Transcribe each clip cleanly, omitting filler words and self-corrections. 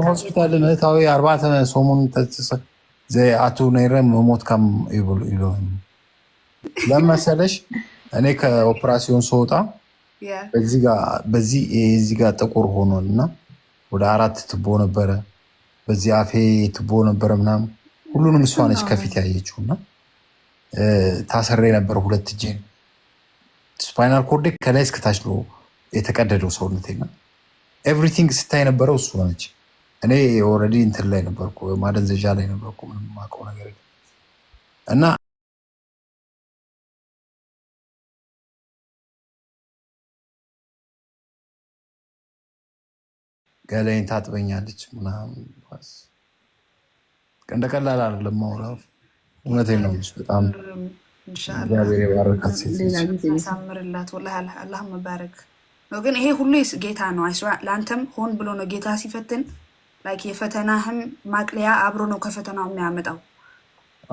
ሆስፒታል እታዊ 4 ሰሙን ዘይ አቱ ነይረም ሞት ካም ይብሉ ኢሎ ለመሰለሽ እኔ ከኦፕራሲዮን ስወጣ በዚህ ጋር ጥቁር ሆኖና ወደ 4 ትቦ ነበረ። በዚህ አፌ ትቦ ነበረ ምናምን ሁሉንም እሷ ነች ከፊት ያየችውና ታሰሬ ነበር። 2 እጄን ስፓይናል ኮርድ ከላይ እስከ ታች ነው የተቀደደው ሰውነቴና ኤቭሪቲንግ ስታይ ነበረው እሱ ነች። እኔ ኦልሬዲ እንትን ላይ ነበርኩ፣ ማደንዘዣ ላይ ነበርኩ። ምንም የማውቀው ነገር እና ገላይን ታጥበኛለች ምናምን እንደ ቀላል አይደለም ማውራት። እውነቴን ነው። በጣም እግዚአብሔር የባረካት ሴት ያሳምርላት። ወላሂ አላህ መባረክ ነው። ግን ይሄ ሁሉ ጌታ ነው። ለአንተም ሆን ብሎ ነው ጌታ ሲፈትን ላይክ የፈተናህም ማቅለያ አብሮ ነው ከፈተናው የሚያመጣው።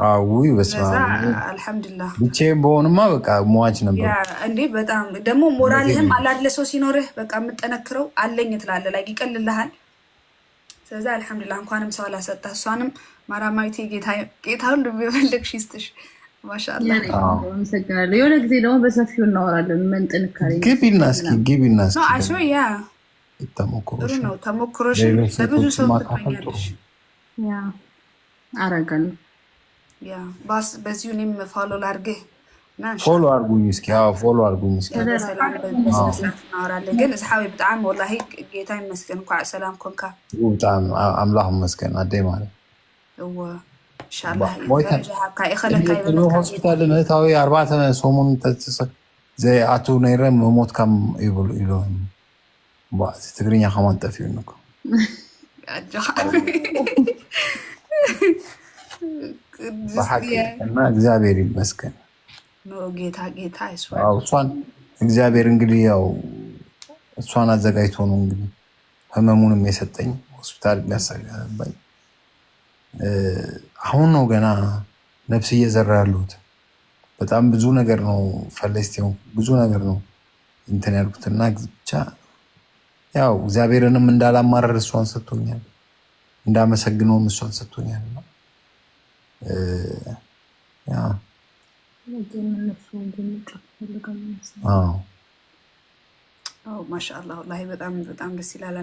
አውይ በስመ አብ አልሐምዱሊላህ። ብቻዬን በሆንማ በቃ ሟች ነበር እንዴ። በጣም ደግሞ ሞራልህም አላድለ ሰው ሲኖርህ በቃ የምጠነክረው አለኝ ትላለህ፣ ላይ ይቀልልሃል። ስለዚህ አልሐምዱሊላህ እንኳንም ሰው አላሰጣ። እሷንም ማራማዊቴ ጌታ ሁሉ ቢፈልግሽ ይስጥሽ። ማሻአላህ አመሰግናለሁ። የሆነ ጊዜ ደግሞ በሰፊው እናወራለን። ምን ጥንካሬ ግቢና እስኪ ነው አይሶ ያ ተሞክሮሽ ነው። ተሞክሮሽ ለብዙ ሰው ትጠኛለሽ። ያ አረጋለሁ። ያ ባስ በዚሁ እኔም ፎሎ ላድርግህ እና ፎሎ አድርጉኝ እስኪ። አዎ ፎሎ አድርጉኝ እስኪ። ሰላም በስነስርዓት እናወራለን። ግን እዝሓዊ በጣም ወላሂ ጌታ ይመስገን እንኳ ሰላም ኮንካ። በጣም አምላክ ይመስገን። አደይ ማለት እወ ኢንሻአላህ ሆስፒታል እታዊ 4 ሰሙን ዘይ አቱ ነይረም ሞት ካም ይብሉ ኢሎ ትግርኛ ከማን ጠፊው ነው እና እግዚአብሔር ይመስገን ነው። ጌታ እሷን እግዚአብሔር እንግዲህ ያው እሷን አዘጋጅቶ ነው እንግዲህ ህመሙንም የሰጠኝ ሆስፒታል የሚያሰጋባኝ። አሁን ነው ገና ነፍስ እየዘራ ያሉት። በጣም ብዙ ነገር ነው ፈለስቴው ብዙ ነገር ነው እንትን ያልኩትና ብቻ ያው እግዚአብሔርንም እንዳላማረር እሷን ሰጥቶኛል፣ እንዳመሰግነውም እሷን ሰጥቶኛል። ማሻአላህ ወላሂ በጣም በጣም ደስ ይላል።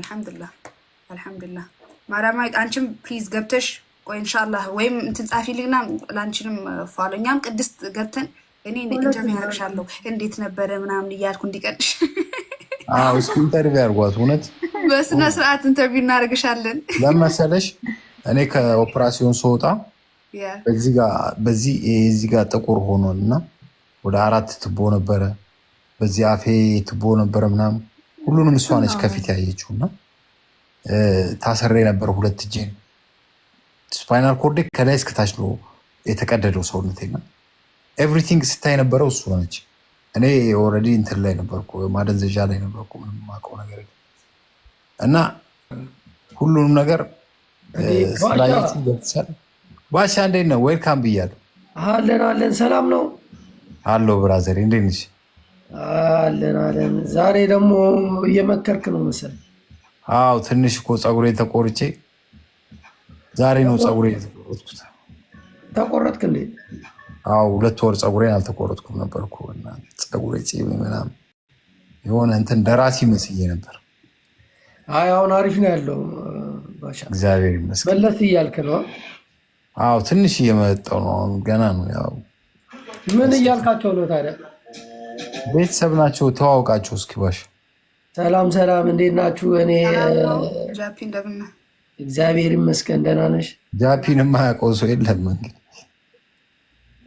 አልሐምዱሊላህ ማራማዊት አንቺም ፕሊዝ ገብተሽ ቆይ ኢንሻአላህ ወይም እንትን ጻፊልኝና ላንቺንም ፋሎኛም ቅድስት ገብተን እኔ ኢንተርቪው ያደርግሻለሁ እንዴት ነበረ ምናምን እያልኩ እንዲቀድሽ እስኪ ኢንተርቪው አድርጓት። እውነት በስነ ስርዓት ኢንተርቪው እናደርግሻለን። ለመሰለሽ እኔ ከኦፕራሲዮን ስወጣ በዚህ ጋር ጥቁር ሆኖና ወደ 4 ትቦ ነበረ። በዚህ አፌ ትቦ ነበረ ምናምን ሁሉንም እሷ ነች ከፊት ያየችውና ታሰሬ ነበር። 2 እጄን ስፓይናል ኮርድ ከላይ እስከ ታች ነው የተቀደደው ሰውነቴና ኤቭሪቲንግ ስታይ ነበረው እሱ ነች። እኔ ኦልሬዲ እንትን ላይ ነበርኩ፣ ማደንዘዣ ላይ ነበርኩ። ምንም የማውቀው ነገር እና ሁሉንም ነገር ስላየች ገብተሻል። ባሻ እንዴት ነው? ዌልካም ብያለሁ። አለን ሰላም ነው አሎ ብራዘር እንዴት ነሽ? አለን። ዛሬ ደግሞ እየመከርክ ነው መሰለኝ። አዎ ትንሽ እኮ ፀጉሬ ተቆርጬ ዛሬ ነው ፀጉሬ የተቆረጥኩት። ተቆረጥክ እንዴ? አዎ 2 ወር ፀጉሬን አልተቆረጥኩም ነበርኩ እና ፀጉሬ ፂም ምናምን የሆነ እንትን ደራሲ መስዬ ነበር። አይ አሁን አሪፍ ነው ያለው ባሻ፣ እግዚአብሔር ይመስገን። መለስ እያልክ ነው? አዎ ትንሽ እየመጣሁ ነው። አሁን ገና ነው። ያው ምን እያልካቸው ነው ታዲያ? ቤተሰብ ናቸው። ተዋውቃቸው እስኪ ባሻ። ሰላም እንዴት ናችሁ? እኔ ጃፒ እንደምን ነህ? እግዚአብሔር ይመስገን ደህና ነሽ? ጃፒን የማያውቀው ሰው የለም እንግዲህ።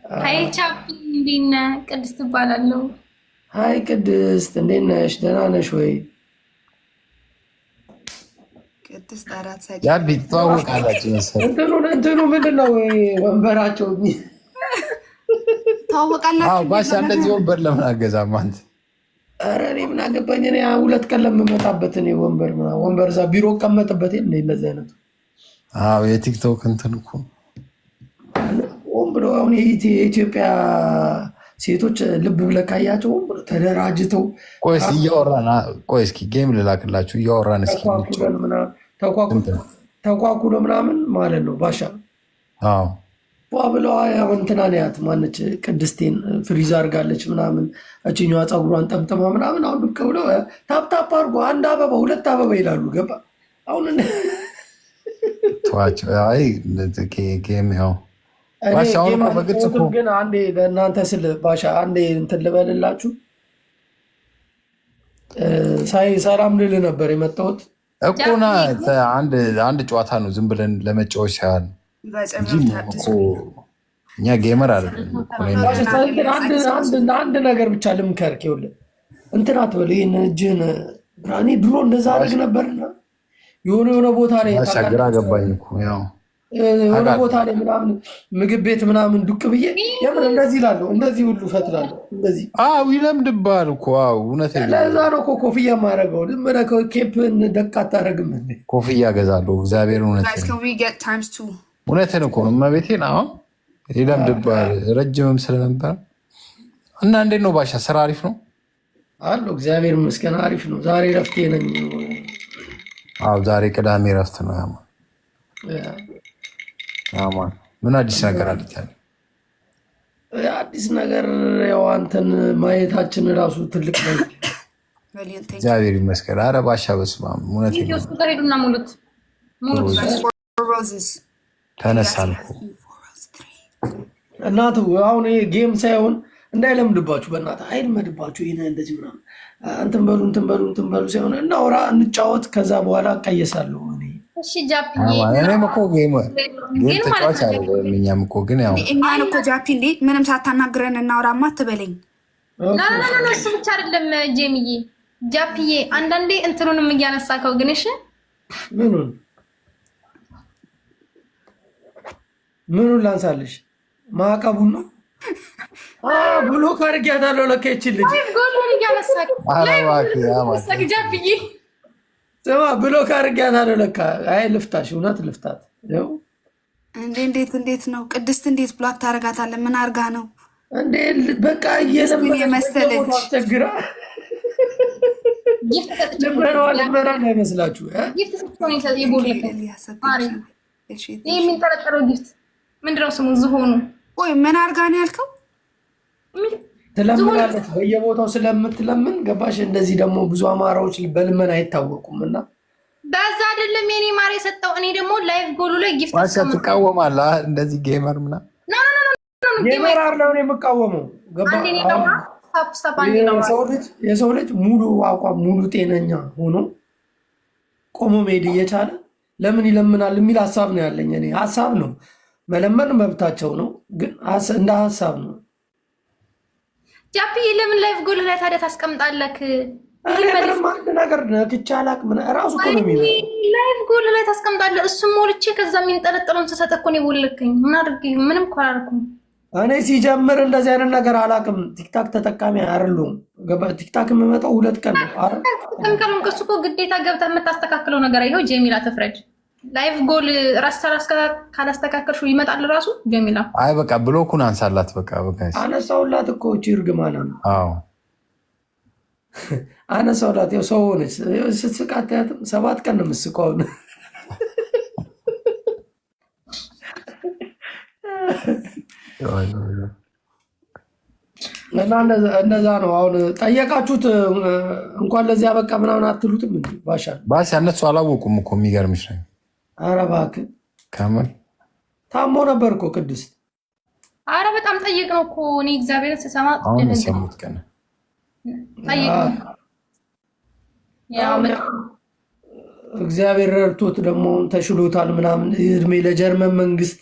ሃይ ቻፒ እንዴት ነህ? ቅድስት እባላለሁ። ሃይ ቅድስት እንዴት ነሽ? ደህና ነሽ ወይ? ቅድስት አራት ሳይቅ ጃፒ ተዋውቃላችሁ መሰለኝ። እንትኑ ምንድን ነው ወንበራቸው? ተዋውቃላችሁ? አዎ ባሻ እንደዚህ ወንበር ለምን አገዛም አንተ? ኧረ እኔ ምን አገባኝ። እኔ 2 ቀን ለምመጣበት እኔ ወንበር እዛ ቢሮ ቀመጥበት እንደዚህ አይነቱ። አዎ የቲክቶክ እንትን እኮ ሆን ብሎ አሁን የኢትዮጵያ ሴቶች ልብ ብለህ ካያቸው ተደራጅተው ቆይ እስኪ ጌም ልላክላችሁ እያወራን እስኪ ተኳኩሎ ምናምን ማለት ነው። ባሻ ብለዋ እንትና ነያት ማነች ቅድስቴን ፍሪዝ አድርጋለች ምናምን እችኛዋ ፀጉሯን ጠምጥማ ምናምን አሁን ብቅ ብለው ታፕታፕ አድርጎ 1 አበባ 2 አበባ ይላሉ። ገባ አሁን ጌም ያው ግን አንዴ ለእናንተ ስል ባሻ አንዴ እንትን ልበልላችሁ። ሰላም ልል ነበር የመጣሁት እኮና አንድ ጨዋታ ነው ዝም ብለን ለመጫወት ሳይሆን እኛ ጌመር አይደለም። አንድ ነገር ብቻ ልምከርክ፣ ይኸውልህ እንትን አትበል። ይህን እጅህን እኔ ድሮ እንደዛ አድርግ ነበርና የሆነ ቦታ ላይ ግራ ገባኝ እኮ ያው የሆነ ቦታ ላይ ምናምን ምግብ ቤት ምናምን ዱቅ ብዬ የምን እንደዚህ እላለሁ፣ እንደዚህ ሁሉ ፈትላለሁ። እንደዚህ ይለምድብሃል እኮ እውነቴን። ለዛ ነው እኮ ኮፍያ የማደርገው። ኬፕን ደቅ አታደርግም እንዴ? ኮፍያ እገዛለሁ። እግዚአብሔር እውነቴን እኮ ነው። እመቤቴን አሁን ይለምድብሃል። ረጅምም ስለነበረ እና እንዴት ነው ባሻ? ስራ አሪፍ ነው አሉ። እግዚአብሔር ይመስገን አሪፍ ነው። ዛሬ ረፍቴ ነኝ። ዛሬ ቅዳሜ ረፍት ነው። ምን አዲስ ነገር አለ? አዲስ ነገር ያው አንተን ማየታችን ራሱ ትልቅ ነው። እግዚአብሔር ይመስገን። ኧረ ባሻ በስመ አብ እውነቴን ነው። ተነሳልኩ እናቱ አሁን ጌም ሳይሆን እንዳይለምድባችሁ በእናትህ አይልመድባችሁ። ይሄ እንደዚህ ምናምን እንትን በሉ ሳይሆን እናውራ፣ እንጫወት። ከዛ በኋላ እቀየሳለሁ እኔ። እሺ ጃፒ እኔም እኮ ጌም ተጫዋች አይደለም። እኛም እኮ ግን ያው እኛን እኮ ጃፒ እንዴ ምንም ሳታናግረን እናውራማ አትበለኝ። እሱ ብቻ አይደለም ጄሚዬ፣ ጃፒዬ አንዳንዴ እንትኑንም እያነሳከው ግን እሺ ምኑን ላንሳልሽ? ማዕቀቡን ነው ብሎክ አድርጊያታለሁ። ለካ ይችል ልጅ ብሎክ አድርጊያታለሁ። ለካ አይ ልፍታሽ፣ እውነት ልፍታት። እንዴት ነው ቅድስት? እንዴት ብሎክ ታደርጋታለህ? ምን አድርጋ ነው እንዴ? በቃ የመሰለች ቸግራ ልመና እንዳይመስላችሁ። ይህ የሚንጠረጠረው ጊፍት ምንድነው ስሙ? ዝሆኑ ወይ ምን አድርጋ ነው ያልከው? ትለምናለች በየቦታው ስለምትለምን ገባሽ? እንደዚህ ደግሞ ብዙ አማራዎች በልመና አይታወቁም። እና በዛ አይደለም የኔ ማር የሰጠው። እኔ ደግሞ ላይቭ ጎሉ ላይ ጊፍት ትቃወማለህ እንደዚህ ጌመር ምናምን ጌመር አይደለም የምቃወመው። የሰው ልጅ ሙሉ አቋም ሙሉ ጤነኛ ሆኖ ቆሞ መሄድ እየቻለ ለምን ይለምናል የሚል ሀሳብ ነው ያለኝ። እኔ ሀሳብ ነው መለመን መብታቸው ነው፣ ግን እንደ ሀሳብ ነው። ጃፒ ለምን ላይቭ ጎል ላይ ታዲያ ታስቀምጣለክ? አንድ ነገር ነክቼ አላቅም። እራሱ እኮ ነው የሚለው ላይቭ ጎል ላይ ታስቀምጣለህ። እሱም ሞልቼ ከዛ የሚንጠለጠለውን ስሰጥ እኮ ነው የቦለከኝ። ምን አድርጌ? ምንም እኮ አላልኩም። እኔ ሲጀምር እንደዚህ አይነት ነገር አላቅም። ቲክታክ ተጠቃሚ አይደለሁም። ቲክታክ የምመጣው 2 ቀን ነው። ተንከሩን ከሱ እኮ ግዴታ ገብተህ የምታስተካክለው ነገር ይኸው። ጀሚላ ትፍረድ። ላይቭ ጎል ራስ ካላስተካከልሽው ይመጣል ራሱ። ጀሚላ አይ በቃ ብሎኩን አንሳላት። በቃ አነሳውላት እኮ ቺርግማና ነው። አነሳውላት። ያው ሰው ሆነች ስትስቃት 7 ቀን ነው የምትስቀው። እና እንደዛ ነው። አሁን ጠየቃችሁት እንኳን ለዚህ አበቃ ምናምን አትሉትም እንዴ? ባሻ እነሱ አላወቁም እኮ የሚገርምሽ ነው። ኧረ እባክህ ከምር ታሞ ነበር እኮ ቅድስት። ኧረ በጣም ጠይቅ ነው እኮ እኔ እግዚአብሔርን ስሰማ አሁን የሰሙት ቀን እግዚአብሔር ረድቶት ደግሞ ተሽሎታል ምናምን። እድሜ ለጀርመን መንግስት።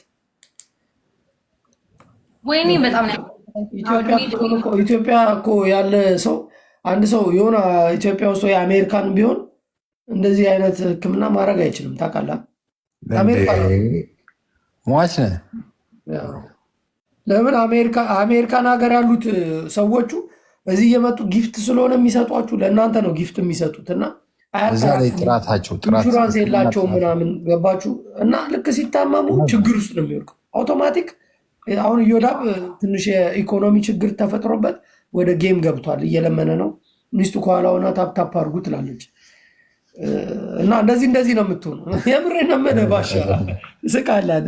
ወይኔ በጣም ነው ኢትዮጵያ እኮ ያለ ሰው አንድ ሰው የሆነ ኢትዮጵያ ውስጥ ወይ አሜሪካን ቢሆን እንደዚህ አይነት ሕክምና ማድረግ አይችልም። ታውቃለህ? ሟች ነህ። ለምን አሜሪካን ሀገር ያሉት ሰዎቹ እዚህ እየመጡ ጊፍት ስለሆነ የሚሰጧችሁ ለእናንተ ነው ጊፍት የሚሰጡት። እና እዛ ላይ ጥራታቸው ኢንሹራንስ የላቸውም ምናምን ገባችሁ? እና ልክ ሲታመሙ ችግር ውስጥ ነው የሚወርቁ። አውቶማቲክ አሁን እዮዳብ ትንሽ የኢኮኖሚ ችግር ተፈጥሮበት ወደ ጌም ገብቷል፣ እየለመነ ነው። ሚስቱ ከኋላ ሆና ታፕታፕ አድርጉ ትላለች። እና እንደዚህ ነው የምትሆነው። የምሬ ነመደ ባሻ ስቃላለ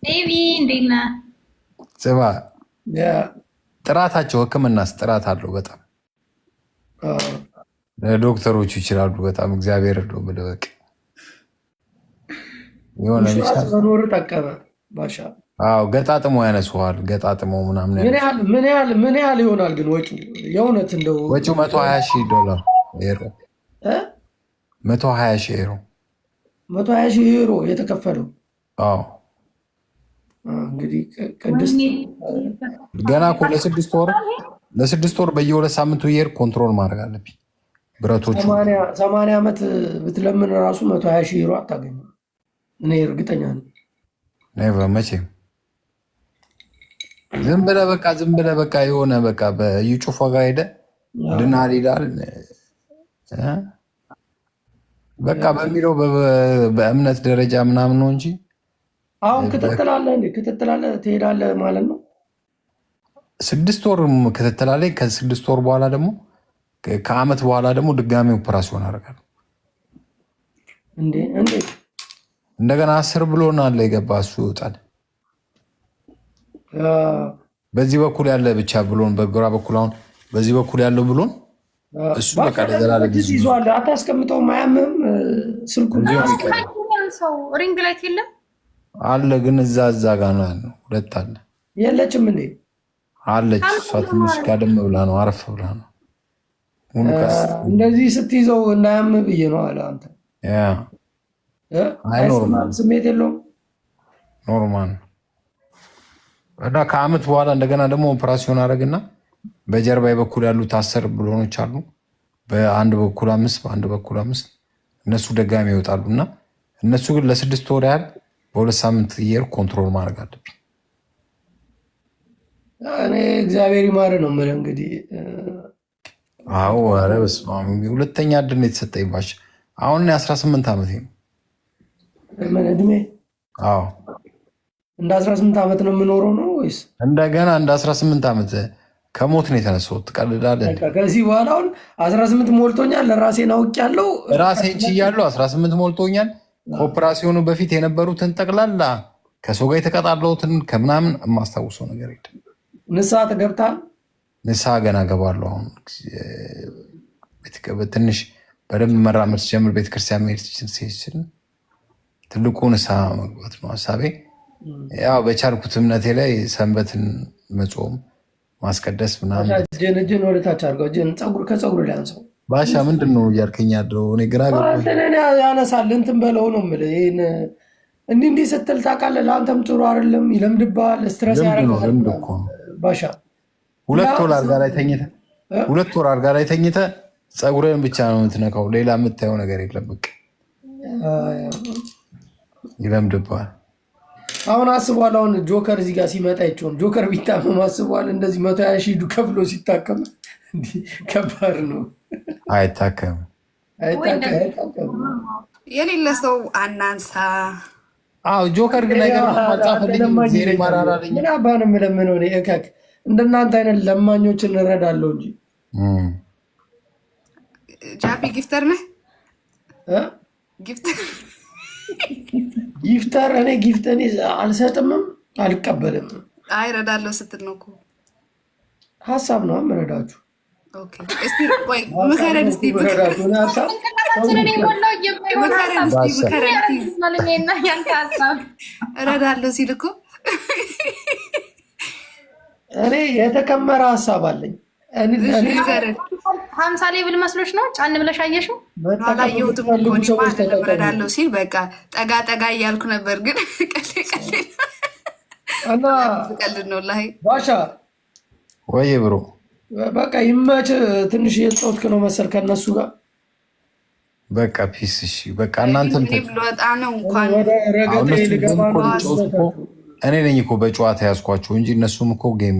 ቤቢ እንዴት ነህ? ጽባ ጥራታቸው ሕክምናስ ጥራት አለው በጣም ዶክተሮቹ ይችላሉ በጣም እግዚአብሔር ነው ብለበቅ የሆነ መኖር ጠቀመ ባሻ። አዎ ገጣጥሞ ያነሱዋል። ገጣጥሞ ምናምን ምን ያህል ይሆናል ግን ወጪ? የእውነት እንደው ወጪው $120,000 ዩሮ 120,000 ዩሮ የተከፈለው። አዎ እንግዲህ ቅድስት ገና እኮ ለስድስት ወር በየ2 ሳምንቱ እየሄድክ ኮንትሮል ማድረግ አለብኝ። ብረቶቹ 80 ዓመት ብትለምን ራሱ 120,000 ዩሮ አታገኝም። እኔ እርግጠኛ ነኝ። መቼም ዝም ብለህ በቃ የሆነ በቃ በዩ ጩፋ ጋር ሄደህ ድናል ይላል በቃ በሚለው በእምነት ደረጃ ምናምን ነው እንጂ አሁን ክትትላለህ ትሄዳለህ ማለት ነው። 6 ወር ክትትላለህ። ከ6 ወር በኋላ ደግሞ ከዓመት በኋላ ደግሞ ድጋሚ ኦፕራሲዮን አደርጋለሁ። እንዴት እንደገና 10 ብሎናል የገባ እሱ ይወጣል። በዚህ በኩል ያለ ብቻ ብሎን በግራ በኩል አሁን በዚህ በኩል ያለው ብሎን እሱ በቃ ለዘላለም ይዟል። አታስቀምጠውም? አያምም? ስልኩን ሰው ሪንግ ላይት የለም አለ ግን እዛ ጋር ነው ያለው። 2 አለ። የለችም እንዴ? አለች። እሷ ትንሽ ጋደም ብላ ነው አረፍ ብላ ነው። እንደዚህ ስትይዘው እንዳያም ብዬ ነው አለ አንተ። ኖርማል ስሜት የለውም። ኖርማል እና ከዓመት በኋላ እንደገና ደግሞ ኦፕራሲዮን አደረግና በጀርባ በኩል ያሉት 10 ብሎኖች አሉ። በአንድ በኩል 5 በአንድ በኩል 5 እነሱ ደጋሚ ይወጣሉ እና እነሱ ግን ለ6 ወር ያህል በ2 ሳምንት እየሄድኩ ኮንትሮል ማድረግ አለብኝ። እኔ እግዚአብሔር ይማር ነው የምልህ እንግዲህ። አዎ ኧረ በስመ አብ ሁለተኛ ዕድል ነው የተሰጠኝ ባሽ። አሁን 18 ዓመቴ ነው። ምን ዕድሜ? አዎ እንደ 18 ዓመት ነው የምኖረው ነው ወይስ እንደገና እንደ 18 ዓመት ከሞት ነው የተነሳሁት? ትቀልዳለህ። ከዚህ በኋላ አሁን 18 ሞልቶኛል። ለራሴን አውቄያለሁ። ራሴን ችያለሁ። 18 ሞልቶኛል። ከኦፕራሲዮኑ በፊት የነበሩትን ጠቅላላ ከሰው ጋር የተቀጣለሁትን ከምናምን የማስታውሰው ነገር የለም። ንስሓ ተገብታል? ንስሓ ገና ገባለሁ። አሁን ትንሽ በደንብ መራመድ ሲጀምር ቤተክርስቲያን መሄድ ሲችል ትልቁ ንስሓ መግባት ነው ሀሳቤ። ያው በቻልኩት እምነቴ ላይ ሰንበትን መጾም ማስቀደስ ምናምን። እጅን ወደታች አድርገው። እጅን ከፀጉር ላይ አንሰው። ባሻ ምንድን ነው እያልከኝ ያለው? እኔ ግራ ያነሳል እንትን በለው ነው የምልህ። ይሄን እንዲህ ስትል ታውቃለህ። ለአንተም ጥሩ አይደለም፣ ይለምድብሃል፣ ስትረስ ያደርጋል። ባሻ 2 ወር አልጋ ላይ ተኝተህ ፀጉርህን ብቻ ነው የምትነካው፣ ሌላ የምታየው ነገር የለም። በቃ ይለምድብሃል። አሁን አስቧል። አሁን ጆከር እዚህ ጋር ሲመጣ ይችሆን ጆከር ቢታመም አስቧል። እንደዚህ 120,000 ከፍሎ ሲታከም ከባድ ነው። አይታከም የሌለ ሰው አናንሳ። አዎ ጆከር ግን ነገር ማጻፈልኝ ዜሬ ማራራልኝ ምን አባን የምለምነው እኔ እከክ እንደናንተ አይነት ለማኞችን እንረዳለሁ እንጂ። ጃፒ ጊፍተር ነህ? ጊፍተር እኔ ጊፍት እኔ አልሰጥምም አልቀበልም። አይ እረዳለሁ ስትል ነው እኮ ሀሳብ ነው የምረዳችሁ። እረዳለሁ ሲል እኮ እኔ የተከመረ ሀሳብ አለኝ። 50 ሌብል መስሎች ነው ጫን ብለሽ አየሽው? አላየሁትም እኮ እረዳለሁ ሲል በቃ ጠጋ ጠጋ እያልኩ ነበር፣ ግን ቀልድ ነው። ላይ ባሻ ወይ ብሮ በቃ ይመች። ትንሽ የጾትክ ነው መሰል ከነሱ ጋር በቃ ፒስ። እሺ በቃ እናንተም ልወጣ ነው እንኳን እኔ ነኝ እኮ በጨዋታ ያዝኳቸው እንጂ እነሱም እኮ ጌም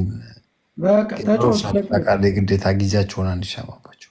በቃ ግዴታ ጊዜያቸውን አንሻማባቸው።